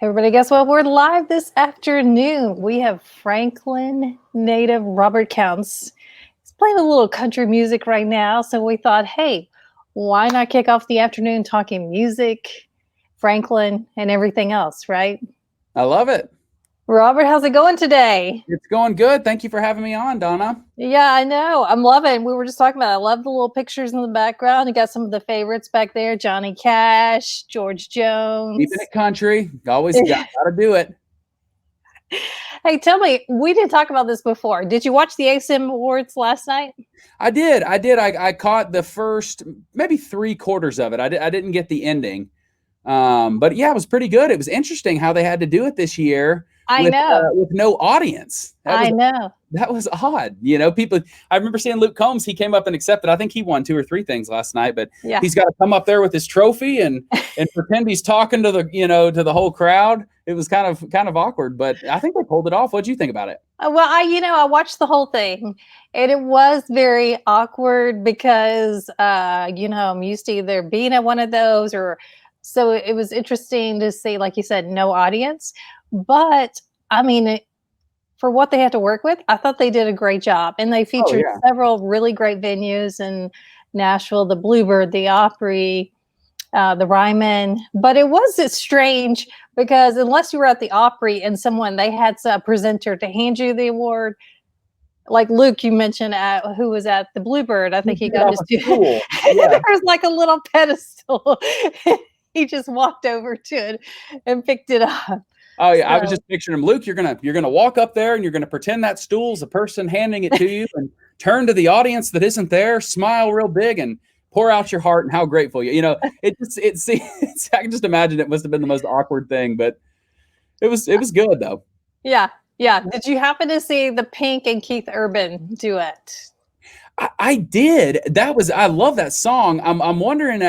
Everybody, guess what? We're live this afternoon. We have Franklin native Robert Counts. He's playing a little country music right now. So we thought, hey, why not kick off the afternoon talking music, Franklin, and everything else, right? I love it. Robert, how's it going today? It's going good. Thank you for having me on, Donna. Yeah, I know. I'm loving. We were just talking about it. I love the little pictures in the background. You got some of the favorites back there: Johnny Cash, George Jones. Keeping it country. Always gotta do it. Hey, tell me, we didn't talk about this before. Did you watch the Asm Awards last night? I did. I caught the first maybe 3/4 of it. I didn't get the ending. But yeah, it was pretty good. It was interesting how they had to do it this year. I know. With no audience. I know. That was odd. You know, people, I remember seeing Luke Combs. He came up and accepted. I think he won 2 or 3 things last night, but yeah, he's got to come up there with his trophy and pretend he's talking to the, to the whole crowd. It was kind of awkward, but I think they pulled it off. What do you think about it? Well, I watched the whole thing, and it was very awkward because, I'm used to either being at one of those so it was interesting to see, like you said, no audience. But I mean, for what they had to work with, I thought they did a great job. And they featured several really great venues in Nashville, the Bluebird, the Opry, the Ryman. But it was strange because unless you were at the Opry and they had a presenter to hand you the award, like Luke, you mentioned who was at the Bluebird. I think he got his cool. Yeah. There was like a little pedestal. He just walked over to it and picked it up. Oh yeah, I was just picturing him. Luke, you're gonna walk up there and you're gonna pretend that stool's a person handing it to you, and turn to the audience that isn't there, smile real big, and pour out your heart and how grateful you. I can just imagine it must have been the most awkward thing, but it was good though. Yeah. Did you happen to see the Pink and Keith Urban duet? I did. I love that song. I'm wondering.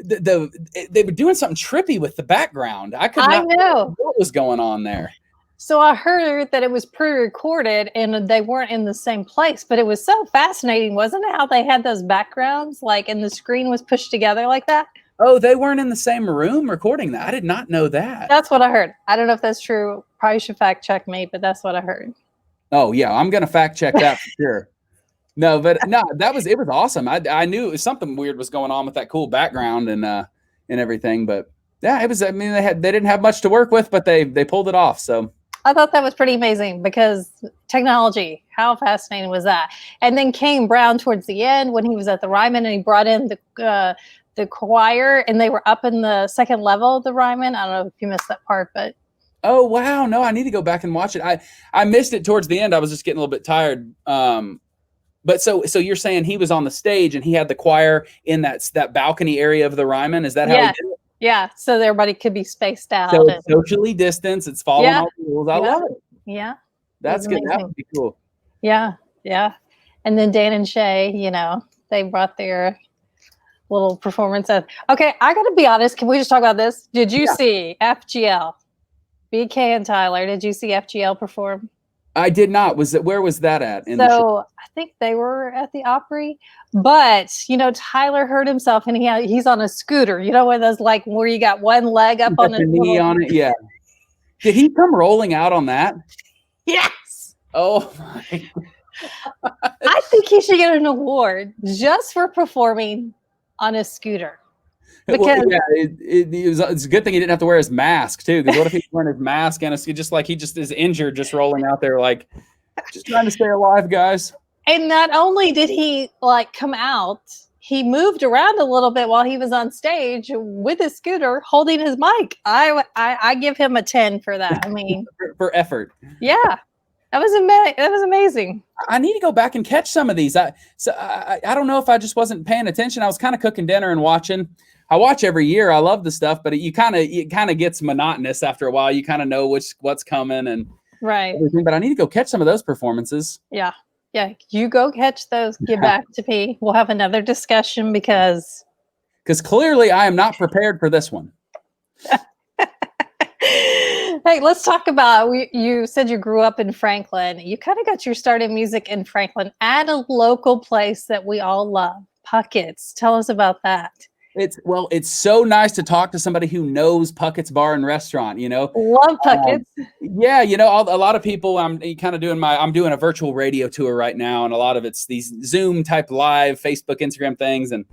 They were doing something trippy with the background. I know what was going on there. So I heard that it was pre-recorded and they weren't in the same place, but it was so fascinating, wasn't it? How they had those backgrounds, and the screen was pushed together like that. Oh, they weren't in the same room recording that. I did not know that. That's what I heard. I don't know if that's true. Probably should fact check me, but that's what I heard. Oh yeah, I'm gonna fact check that for sure. No, but no, it was awesome. I knew something weird was going on with that cool background and everything. But yeah, it was. I mean, they didn't have much to work with, but they pulled it off. So I thought that was pretty amazing because technology. How fascinating was that? And then Kane Brown towards the end when he was at the Ryman and he brought in the choir and they were up in the second level of the Ryman. I don't know if you missed that part, but. Oh wow, no, I need to go back and watch it. I missed it towards the end. I was just getting a little bit tired. But so you're saying he was on the stage and he had the choir in that balcony area of the Ryman? Is that how he did it? Yeah, so everybody could be spaced out. So it's socially distanced. It's following all the rules. I love it. Yeah. That's good. That would be cool. Yeah. And then Dan and Shay, they brought their little performance. Okay, I got to be honest. Can we just talk about this? Did you see FGL? BK and Tyler, did you see FGL perform? I did not. Where was that at? I think they were at the Opry, but Tyler hurt himself and he's on a scooter. You know, one of those where you got one leg up on the knee on it. Yeah. Did he come rolling out on that? Yes. Oh my God. I think he should get an award just for performing on a scooter. Because it's a good thing he didn't have to wear his mask too. Because what if he's wearing his mask and it's just he just is injured, just rolling out there, just trying to stay alive, guys. And not only did he come out, he moved around a little bit while he was on stage with his scooter, holding his mic. I give him a 10 for that. I mean, for effort. Yeah, that was amazing. I need to go back and catch some of these. I don't know if I just wasn't paying attention. I was kind of cooking dinner and watching. I watch every year. I love the stuff, but it kind of gets monotonous after a while. You kind of know what's coming and everything. But I need to go catch some of those performances. Yeah. You go catch those. Get back to me. We'll have another discussion because clearly I am not prepared for this one. Hey, let's talk about. You said you grew up in Franklin. You kind of got your start in music in Franklin at a local place that we all love, Puckett's. Tell us about that. It's so nice to talk to somebody who knows Puckett's Bar and Restaurant, Love Puckett's. Yeah, a lot of people, I'm doing a virtual radio tour right now, and a lot of it's these Zoom type live Facebook, Instagram things. And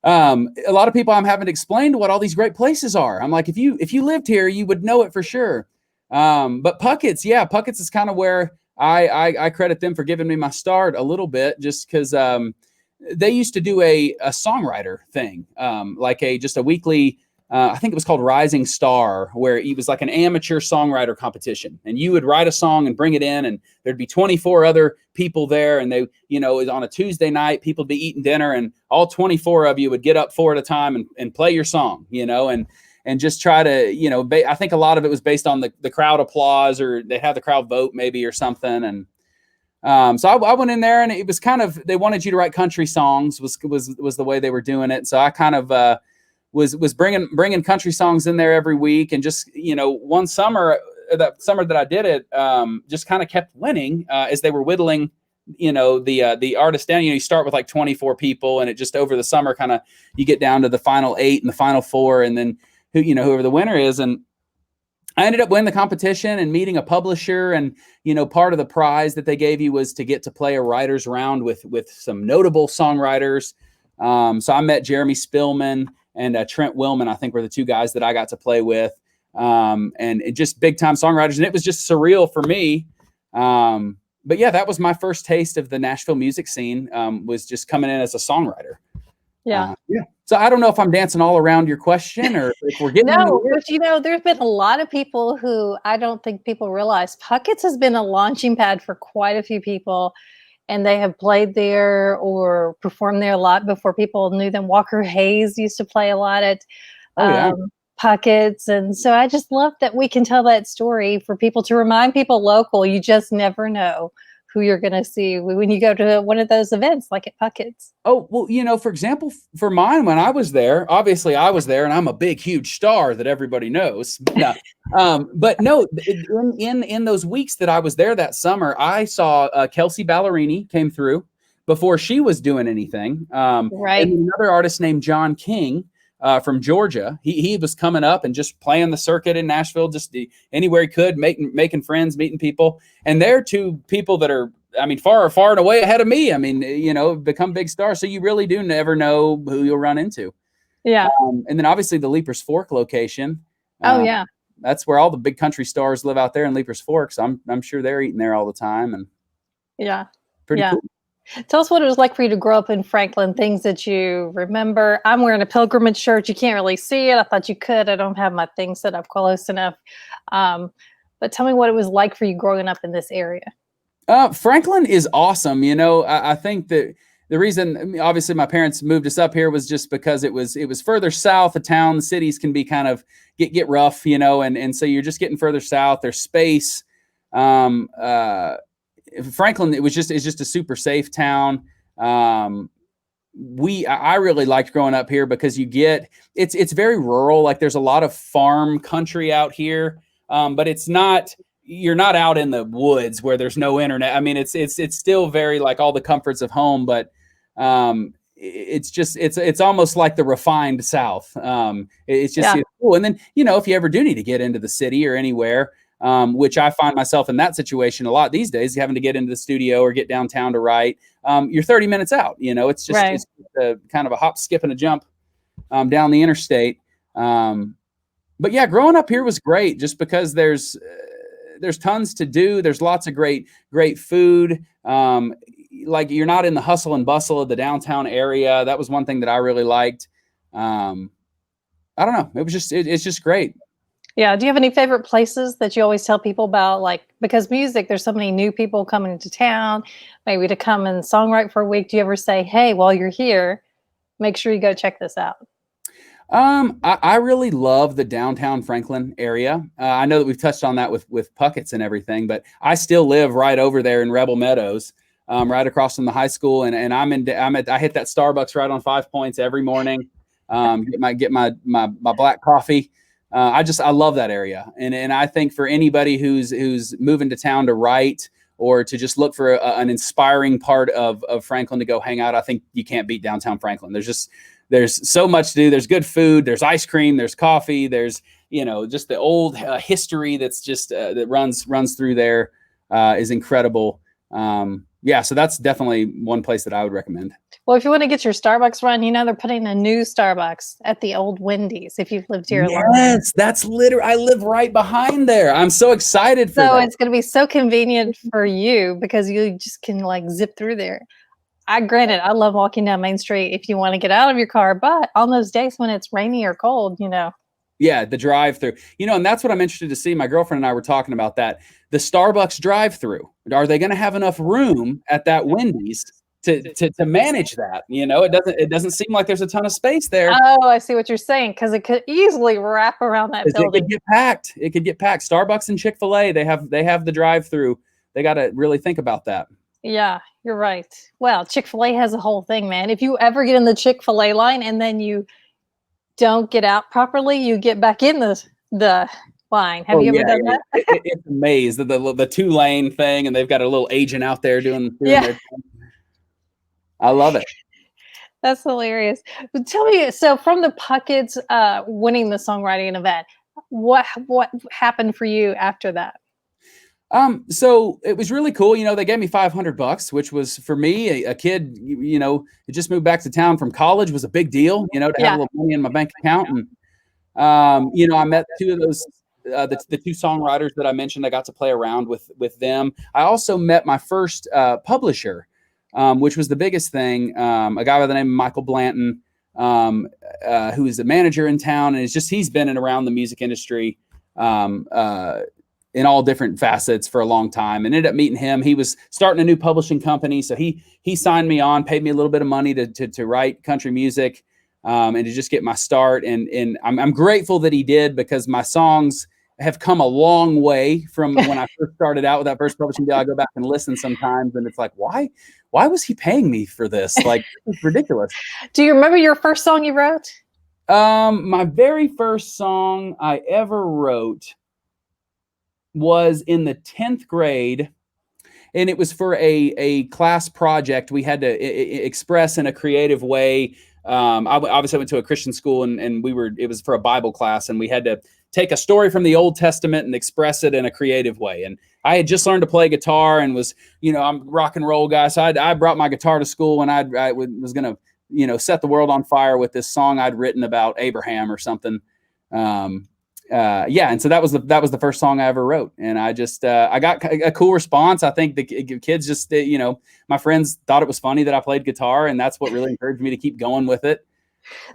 a lot of people I'm having to explain to what all these great places are. I'm like, if you lived here, you would know it for sure. But Puckett's is kind of where I credit them for giving me my start a little bit, just because they used to do a songwriter thing, like just a weekly, I think it was called Rising Star, where it was like an amateur songwriter competition, and you would write a song and bring it in, and there'd be 24 other people there, and they, it was on a Tuesday night, people would be eating dinner, and all 24 of you would get up 4 at a time and play your song, and just try to, I think a lot of it was based on the crowd applause, or they had the crowd vote maybe or something. And so I went in there, and it was kind of, they wanted you to write country songs was the way they were doing it. So I kind of was bringing country songs in there every week, and just one summer, that summer that I did it, just kind of kept winning as they were whittling the artist down. You start with like 24 people, and it just over the summer kind of you get down to the final 8 and the final 4, and then whoever the winner is. And I ended up winning the competition and meeting a publisher, and part of the prize that they gave you was to get to play a writer's round with some notable songwriters. So I met Jeremy Spillman and Trent Willman, I think, were the 2 guys that I got to play with, and it just big time songwriters, and it was just surreal for me. But yeah, that was my first taste of the Nashville music scene, was just coming in as a songwriter. Yeah. So I don't know if I'm dancing all around your question, or if we're getting no, but there's been a lot of people who I don't think people realize Puckett's has been a launching pad for quite a few people, and they have played there or performed there a lot before people knew them. Walker Hayes used to play a lot at Puckett's, and so I just love that we can tell that story for people, to remind people local. You just never know who you're going to see when you go to one of those events like at Puckett's. Oh, well, for example, for mine, when I was there, obviously I was there, and I'm a big, huge star that everybody knows. But no, in those weeks that I was there that summer, I saw Kelsey Ballerini came through before she was doing anything. Right. And another artist named John King from Georgia. He was coming up and just playing the circuit in Nashville, just anywhere he could, making friends, meeting people. And they're 2 people that are, far and away ahead of me. Become big stars. So you really do never know who you'll run into. Yeah. And then obviously the Leapers Fork location. Yeah. That's where all the big country stars live, out there in Leapers Fork. So I'm sure they're eating there all the time. And yeah, pretty cool. Tell us what it was like for you to grow up in Franklin, things that you remember. I'm wearing a pilgrimage shirt. You can't really see it. I thought you could. I don't have my thing set up close enough. But tell me what it was like for you growing up in this area. Franklin is awesome. I think that the reason, obviously, my parents moved us up here was just because it was further south of town. The cities can be kind of get rough, and so you're just getting further south. There's space. Franklin, it's just a super safe town. I really liked growing up here because it's very rural. Like there's a lot of farm country out here, but you're not out in the woods where there's no internet. It's still very like all the comforts of home, but it's almost like the refined South. It's cool. And then, if you ever do need to get into the city or anywhere, which I find myself in that situation a lot these days, having to get into the studio or get downtown to write, you're 30 minutes out. It's just It's kind of a hop, skip, and a jump down the interstate. But yeah, growing up here was great just because there's tons to do. There's lots of great food. Like you're not in the hustle and bustle of the downtown area. That was one thing that I really liked. I don't know. It's just great. Yeah. Do you have any favorite places that you always tell people about? Like, because music, there's so many new people coming into town, maybe to come and songwrite for a week. Do you ever say, hey, while you're here, make sure you go check this out? I really love the downtown Franklin area. I know that we've touched on that with Puckett's and everything, but I still live right over there in Rebel Meadows, right across from the high school. And I hit that Starbucks right on 5 Points every morning. Get my black coffee. I love that area. And I think for anybody who's moving to town to write or to just look for an inspiring part of Franklin to go hang out, I think you can't beat downtown Franklin. there's so much to do. There's good food, there's ice cream, there's coffee, there's, just the old history that's just that runs through there is incredible. So that's definitely one place that I would recommend. Well, if you want to get your Starbucks run, they're putting a new Starbucks at the old Wendy's. If you've lived here long. Yes, that's literally, I live right behind there. I'm so excited for that. So it's going to be so convenient for you because you just can like zip through there. Granted, I love walking down Main Street if you want to get out of your car, but on those days when it's rainy or cold, Yeah, the drive-through. And that's what I'm interested to see. My girlfriend and I were talking about that. The Starbucks drive-through. Are they going to have enough room at that Wendy's to manage that? It doesn't seem like there's a ton of space there. Oh, I see what you're saying, because it could easily wrap around that building. It could get packed. Starbucks and Chick-fil-A, they have the drive-through. They got to really think about that. Yeah, you're right. Well, Chick-fil-A has a whole thing, man. If you ever get in the Chick-fil-A line and then you don't get out properly, you get back in the line. Have you ever done that? It's a maze, the 2-lane thing, and they've got a little agent out there doing their thing. I love it. That's hilarious. But tell me, so from the Pucketts winning the songwriting event, what happened for you after that? So it was really cool. They gave me $500, which was for me, a kid, who just moved back to town from college, was a big deal, to have a little money in my bank account. And, I met two of those, the two songwriters that I mentioned. I got to play around with them. I also met my first publisher, which was the biggest thing. A guy by the name of Michael Blanton, who is a manager in town, and he's been around the music industry, in all different facets for a long time, and ended up meeting him. He was starting a new publishing company. So he signed me on, paid me a little bit of money to write country music, and to just get my start. And I'm grateful that he did, because my songs have come a long way from when I first started out with that first publishing deal. I go back and listen sometimes, and it's like, why was he paying me for this? Like, it's ridiculous. Do you remember your first song you wrote? My very first song I ever wrote was in the 10th grade, and it was for a class project. We had to express in a creative way. Obviously I went to a Christian school, and it was for a Bible class, and we had to take a story from the Old Testament and express it in a creative way. And I had just learned to play guitar and was, I'm a rock and roll guy. So I brought my guitar to school, and I was going to, set the world on fire with this song I'd written about Abraham or something. And so that was the first song I ever wrote, and I just I got a cool response. I think the kids just my friends thought it was funny that I played guitar, and that's what really encouraged me to keep going with it.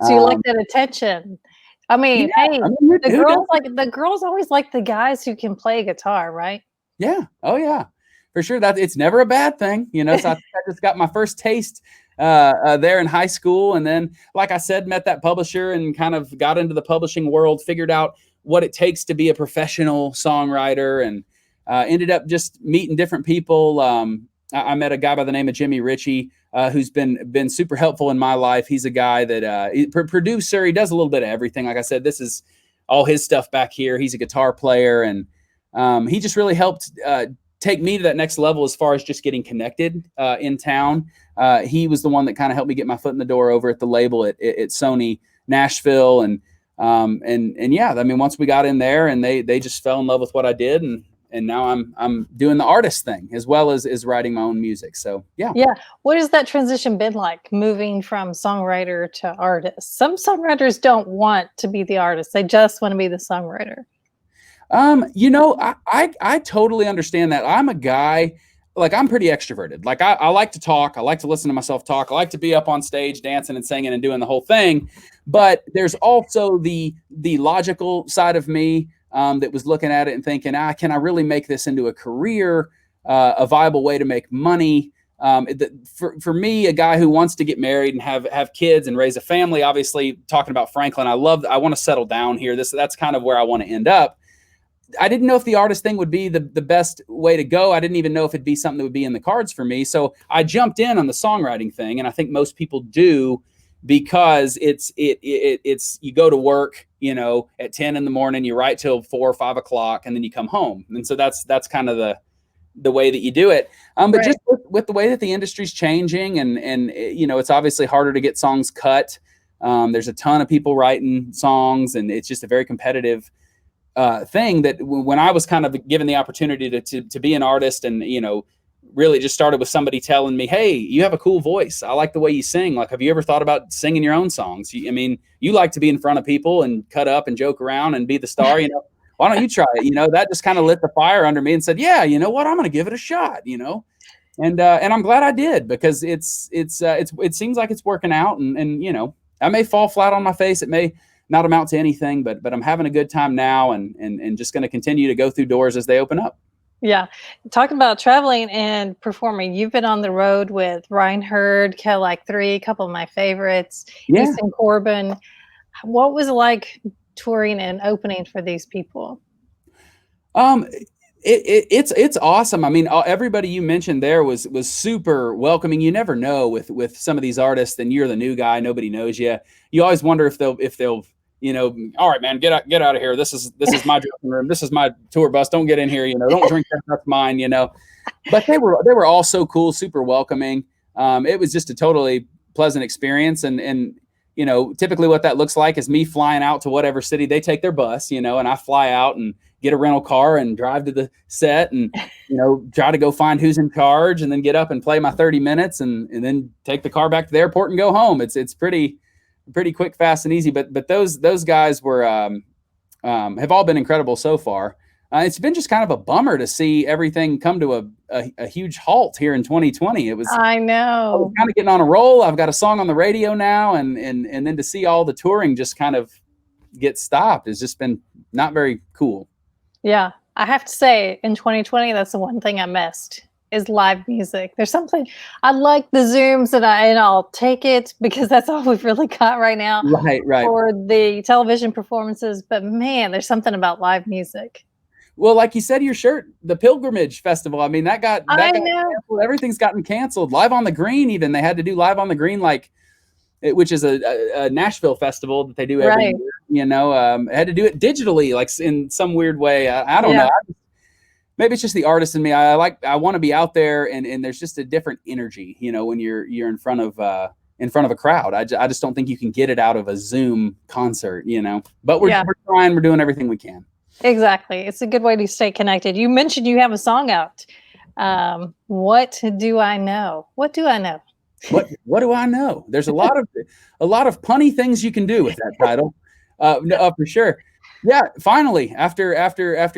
So you like that attention? I mean, the girls always like the guys who can play guitar, right? Yeah. Oh yeah, for sure. That it's never a bad thing, So I just got my first taste there in high school, and then, like I said, met that publisher and kind of got into the publishing world, figured out what it takes to be a professional songwriter, and ended up just meeting different people. I met a guy by the name of Jimmy Ritchie, who's been super helpful in my life. He's a guy that producer. He does a little bit of everything. Like I said, this is all his stuff back here. He's a guitar player, and he just really helped take me to that next level as far as just getting connected in town. He was the one that kind of helped me get my foot in the door over at the label at Sony Nashville, and yeah, I mean, once we got in there, and they just fell in love with what I did, and now I'm doing the artist thing as well as writing my own music. So yeah. What has that transition been like, moving from songwriter to artist? Some songwriters don't want to be the artist; they just want to be the songwriter. I totally understand that. I'm a guy, like, I'm pretty extroverted. Like, I like to talk. I like to listen to myself talk. I like to be up on stage dancing and singing and doing the whole thing. But there's also the logical side of me that was looking at it and thinking, can I really make this into a career, a viable way to make money? For me, a guy who wants to get married and have kids and raise a family, obviously, talking about Franklin, I want to settle down here. That's kind of where I want to end up. I didn't know if the artist thing would be the best way to go. I didn't even know if it'd be something that would be in the cards for me. So I jumped in on the songwriting thing, and I think most people do, because it's you go to work, at 10 in the morning, you write till 4 or 5 o'clock, and then you come home. And so that's kind of the way that you do it. But right. Just with the way that the industry's changing, and it's obviously harder to get songs cut. There's a ton of people writing songs, and it's just a very competitive thing that when I was kind of given the opportunity to be an artist, and, you know, really just started with somebody telling me, hey, you have a cool voice. I like the way you sing. Like, have you ever thought about singing your own songs? I mean, you like to be in front of people and cut up and joke around and be the star, you know, why don't you try it? You know, that just kind of lit the fire under me and said, yeah, you know what, I'm going to give it a shot, you know? And I'm glad I did, because it seems like it's working out, and, you know, I may fall flat on my face. It may not amount to anything, but I'm having a good time now, and just going to continue to go through doors as they open up. Yeah. Talking about traveling and performing, you've been on the road with Reinhard, Cadillac 3, a couple of my favorites, Yeah. Easton Corbin. What was it like touring and opening for these people? It's awesome. I mean, everybody you mentioned there was super welcoming. You never know with some of these artists, and you're the new guy, nobody knows you. You always wonder if they'll you know, all right, man, get out of here. This is my dressing room. This is my tour bus. Don't get in here. You know, don't drink that. That's mine. You know, but they were all so cool, super welcoming. It was just a totally pleasant experience, and you know, typically what that looks like is me flying out to whatever city. They take their bus, you know, and I fly out and get a rental car and drive to the set, and, you know, try to go find who's in charge, and then get up and play my 30 minutes, and then take the car back to the airport and go home. It's pretty quick, fast, and easy. But those guys were have all been incredible so far. It's been just kind of a bummer to see everything come to a huge halt here in 2020. I know. I was kind of getting on a roll. I've got a song on the radio now, and then to see all the touring just kind of get stopped has just been not very cool. Yeah, I have to say, in 2020, that's the one thing I missed, is live music. There's something, I like the Zooms, and I'll take it, because that's all we've really got right now. Right. For the television performances. But man, there's something about live music. Well, like you said, your shirt, the Pilgrimage Festival. I mean, that got canceled. Everything's gotten canceled. Live on the Green, even they had to do Live on the Green, which is a Nashville festival that they do every year. You know, had to do it digitally, like in some weird way. I don't know. Maybe it's just the artist in me. I want to be out there, and there's just a different energy, you know, when you're in front of a crowd. I just don't think you can get it out of a Zoom concert, you know. But we're trying. We're doing everything we can. Exactly. It's a good way to stay connected. You mentioned you have a song out. What do I know? What do I know? What do I know? There's a lot of punny things you can do with that title. For sure. Yeah. Finally, after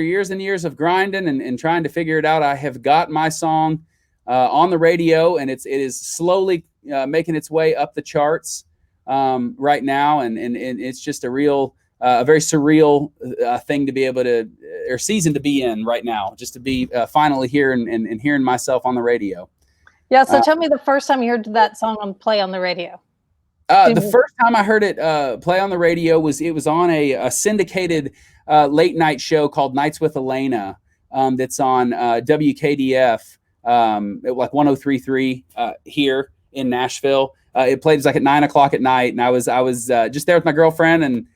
years and years of grinding and trying to figure it out, I have got my song on the radio, and it is slowly making its way up the charts right now, and it's just a very surreal thing to be able to, or season to be in right now, just to be finally here and hearing myself on the radio. Yeah. So tell me the first time you heard that song play on the radio. The first time I heard it play on the radio was on a syndicated late night show called Nights with Elena that's on WKDF, like 103.3 here in Nashville. It played like at 9 o'clock at night, and I was just there with my girlfriend, and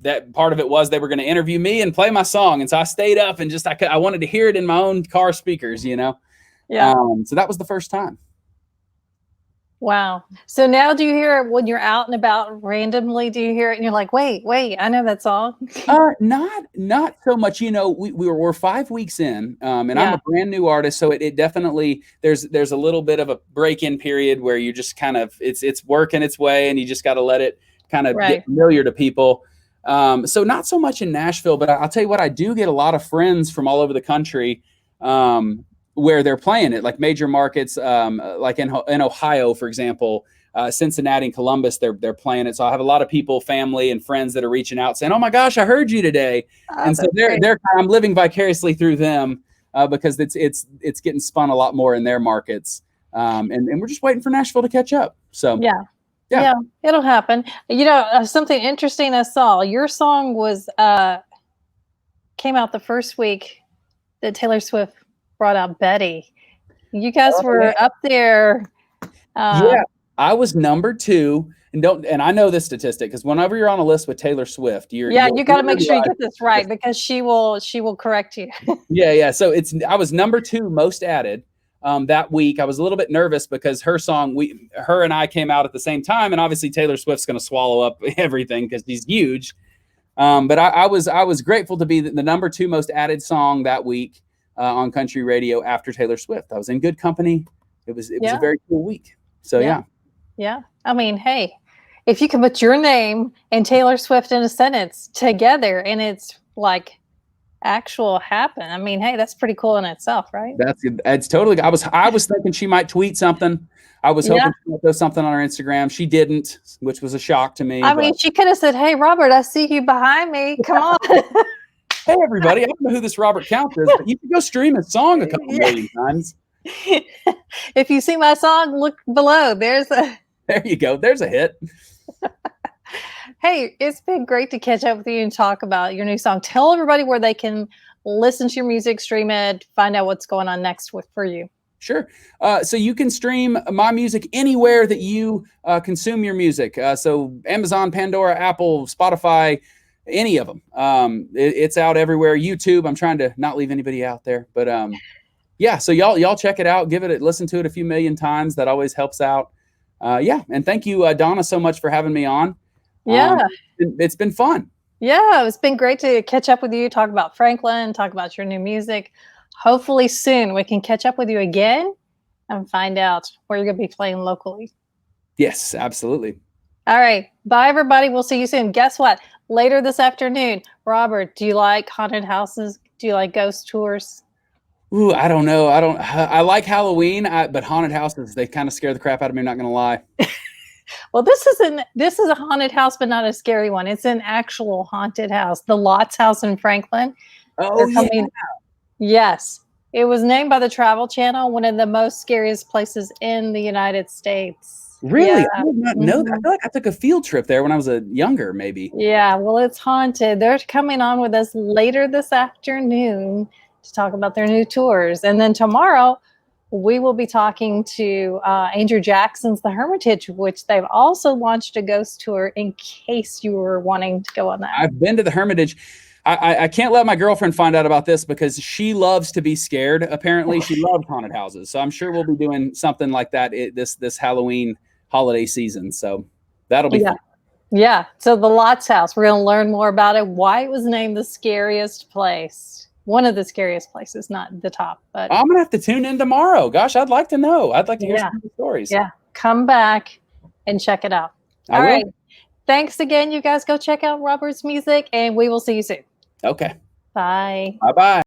that part of it was they were going to interview me and play my song, and so I stayed up and I wanted to hear it in my own car speakers, you know. Yeah. So that was the first time. Wow. So now do you hear it when you're out and about randomly? Do you hear it and you're like, wait, I know that song? Not so much. You know, we're 5 weeks in, and I'm a brand new artist, so it definitely there's a little bit of a break-in period where you just kind of it's working its way, and you just got to let it kind of get familiar to people. So not so much in Nashville, but I'll tell you what, I do get a lot of friends from all over the country where they're playing it, like major markets, like in Ohio, for example, Cincinnati and Columbus, they're playing it. So I have a lot of people, family and friends that are reaching out saying, "Oh my gosh, I heard you today." And so I'm living vicariously through them because it's getting spun a lot more in their markets. And we're just waiting for Nashville to catch up. So yeah, it'll happen. You know, something interesting I saw, your song was came out the first week that Taylor Swift brought out Betty. You guys were up there. I was number 2, and I know this statistic because whenever you're on a list with Taylor Swift, you got to make sure you get this right, because she will correct you. Yeah. So I was number 2 most added that week. I was a little bit nervous because her and I came out at the same time, and obviously Taylor Swift's going to swallow up everything because she's huge. But I was grateful to be the number 2 most added song that week on country radio after Taylor Swift. I was in good company. It was a very cool week. So yeah. I mean, hey, if you can put your name and Taylor Swift in a sentence together, and it's like actual happen. I mean, hey, that's pretty cool in itself, right? It's totally. I was thinking she might tweet something. I was hoping she might post something on her Instagram. She didn't, which was a shock to me. I mean, she could have said, "Hey, Robert, I see you behind me. Come on." Hey, everybody! I don't know who this Robert Count is, but you can go stream his song a couple million times. If you see my song, look below. There you go. There's a hit. Hey, it's been great to catch up with you and talk about your new song. Tell everybody where they can listen to your music, stream it, find out what's going on next for you. Sure. So you can stream my music anywhere that you consume your music. So Amazon, Pandora, Apple, Spotify, any of them. It's out everywhere. YouTube. I'm trying to not leave anybody out there, but yeah. So y'all check it out. Listen to it a few million times. That always helps out. And thank you, Donna, so much for having me on. Yeah, it's been fun. Yeah, it's been great to catch up with you, talk about Franklin, talk about your new music. Hopefully soon we can catch up with you again and find out where you're going to be playing locally. Yes, absolutely. All right. Bye, everybody. We'll see you soon. Guess what? Later this afternoon, Robert, do you like haunted houses? Do you like ghost tours? Ooh, I don't know. I like Halloween, but haunted houses, they kind of scare the crap out of me. I'm not going to lie. Well, this is a haunted house, but not a scary one. It's an actual haunted house. The Lots House in Franklin. Oh, yeah. Yes. It was named by the Travel Channel one of the most scariest places in the United States. Really? Yeah. I did not know that. I feel like I took a field trip there when I was younger, maybe. Yeah, well, it's haunted. They're coming on with us later this afternoon to talk about their new tours. And then tomorrow, we will be talking to Andrew Jackson's The Hermitage, which they've also launched a ghost tour in case you were wanting to go on that. I've been to The Hermitage. I can't let my girlfriend find out about this because she loves to be scared. Apparently, she loves haunted houses. So I'm sure we'll be doing something like that this Halloween holiday season. So that'll be fun. Yeah. So the Lots House, we're going to learn more about it, why it was named the scariest place. One of the scariest places, not the top. But I'm going to have to tune in tomorrow. Gosh, I'd like to know. I'd like to hear some of the stories. Yeah. Come back and check it out. All right. Thanks again. You guys go check out Robert's music, and we will see you soon. Okay. Bye. Bye-bye.